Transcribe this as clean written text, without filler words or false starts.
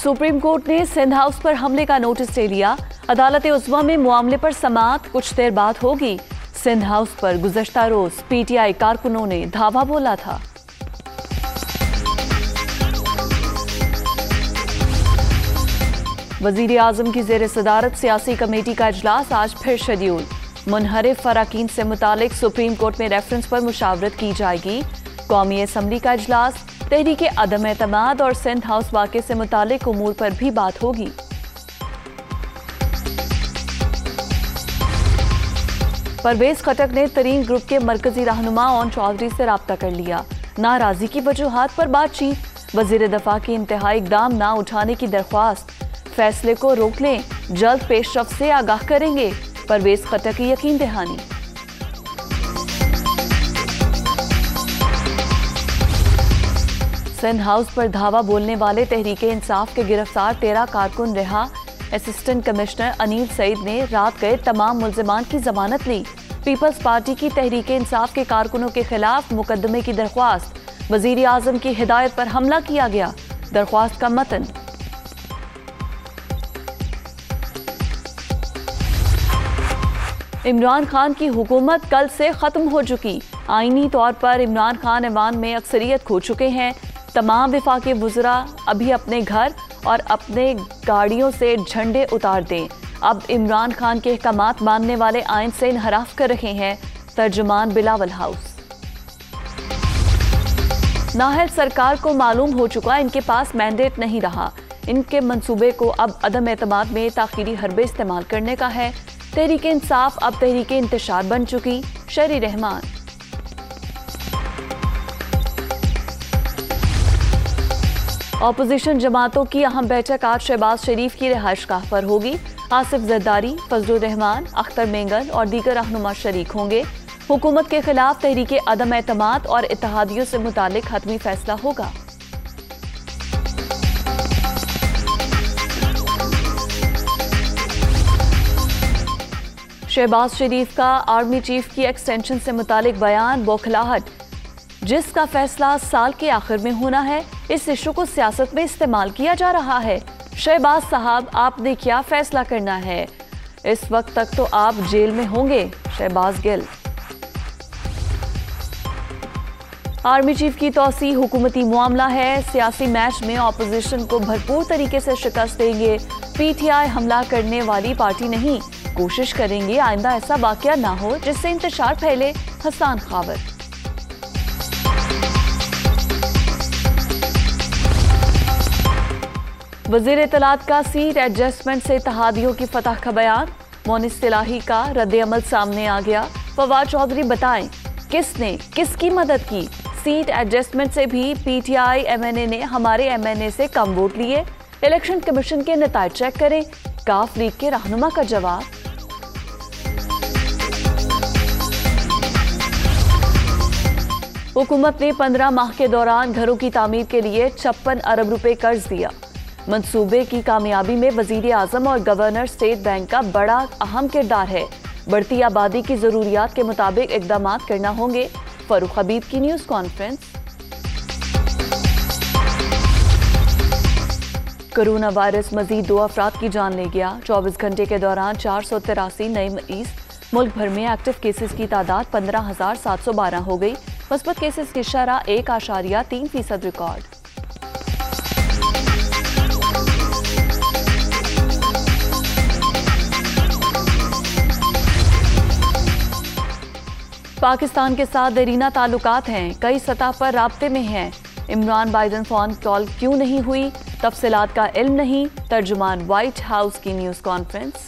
Supreme court ने Sindh house पर हमले का नोटिस ले लिया। अदालत उज़्मा में मामले पर समाअत कुछ देर बाद होगी। सिंध हाउस पर गुज़श्ता रोज पीटीआई कारकुनों ने धावा बोला था। वज़ीर आज़म की ज़ेर सदारत सियासी कमेटी का इजलास आज फिर शेड्यूल। मुनहरिफ फ़राकीन से मुतालिक सुप्रीम कोर्ट में रेफरेंस पर मुशावरत की जाएगी। कौमी असम्बली का इजलास, तहरीक अदम एतमाद और सिंध हाउस वाक़े से मुतालिक उमूर पर भी बात होगी। परवेज खटक ने तरीन ग्रुप के मरकजी रहनुमा ओन चौधरी से राब्ता कर लिया। नाराजी की वजूहात पर बातचीत, वज़ीर दफा की इंतहाई इक़दाम ना उठाने की दरख्वास्त, फैसले को रोक लें, जल्द पेशरफ से आगाह करेंगे। परवेज खटक की यकीन दहानी। सिंध हाउस पर धावा बोलने वाले तहरीक इंसाफ के गिरफ्तार 13 कारकुन रिहा। असिस्टेंट कमिश्नर अनील सईद ने रात गए तमाम मुल्जिमान की जमानत ली। पीपल्स पार्टी की तहरीक इंसाफ के कारकुनों के खिलाफ मुकदमे की दरख्वास्त, वज़ीर आज़म की हिदायत पर हमला किया गया। दरख्वास्त का मतन। इमरान खान की हुकूमत कल से खत्म हो चुकी। आईनी तौर पर इमरान खान ऐवान में अक्सरियत खो चुके हैं। तमाम विफाकी वुज़रा अभी अपने घर और अपने गाड़ियों से झंडे उतार दें। अब इमरान खान के अहकामात मानने वाले आइन से इनहराफ कर रहे हैं। तर्जुमान बिलावल हाउस। नाहल सरकार को मालूम हो चुका इनके पास मैंडेट नहीं रहा। इनके मंसूबे को अब अदम एतमाद में ताखीरी हरबे इस्तेमाल करने का है। तहरीक इंसाफ अब तहरीक इंतशार बन चुकी। शरी रहमान। अपोजिशन जमातों की अहम बैठक आज शहबाज शरीफ की रिहाइशगाह पर होगी। आसिफ जरदारी, फजलुर रहमान, अख्तर मेंगन और दीगर रहनुमा शरीक होंगे। हुकूमत के खिलाफ तहरीक अदम एतमाद और इत्तेहादियों से मुतालिक हतमी फैसला होगा। शहबाज शरीफ का आर्मी चीफ की एक्सटेंशन से मुतालिक बयान बौखलाहट, जिसका फैसला साल के आखिर में होना है, इस इशू को सियासत में इस्तेमाल किया जा रहा है। शहबाज साहब, आपने क्या फैसला करना है? इस वक्त तक तो आप जेल में होंगे। शहबाज गिल। आर्मी चीफ की तौसी हुकूमती मामला है। सियासी मैच में अपोजिशन को भरपूर तरीके से शिकस्त देंगे। पीटीआई हमला करने वाली पार्टी नहीं। कोशिश करेंगे आइंदा ऐसा वाकया ना हो जिससे इंतशार फैले। हसन खावर। वज़ीर इत्तलात का सीट एडजस्टमेंट से इत्तेहादियों की फतह का बयान। मोनिस तिलाही का रद्द-ए-अमल सामने आ गया। फवाद चौधरी बताएं किसने किसकी मदद की। सीट एडजस्टमेंट से भी पीटीआई एमएनए ने हमारे एमएनए से कम वोट लिए। इलेक्शन कमीशन के नताइज चेक करें। काफ लीग के रहनुमा का जवाब। हुकूमत ने 15 माह के दौरान घरों की तामीर के लिए 56 अरब रुपए कर्ज दिया। मंसूबे की कामयाबी में वज़ीर आज़म और गवर्नर स्टेट बैंक का बड़ा अहम किरदार है। बढ़ती आबादी की ज़रूरियात के मुताबिक इक़दामात करना होंगे। फरूख हबीब की न्यूज़ कॉन्फ्रेंस। कोरोना वायरस मजीद 2 अफराद की जान ले गया। 24 घंटे के दौरान 483 नए मरीज। मुल्क भर में एक्टिव केसेस की तादाद 15,712 हो गई। मस्बत केसेस की शरह 1.3% रिकॉर्ड। पाकिस्तान के साथ देरीना ताल्लुकात हैं, कई सतह पर राब्ते में हैं। इमरान बाइडन फोन कॉल क्यों नहीं हुई, तफसीलात का इल्म नहीं। तर्जुमान व्हाइट हाउस की न्यूज़ कॉन्फ्रेंस।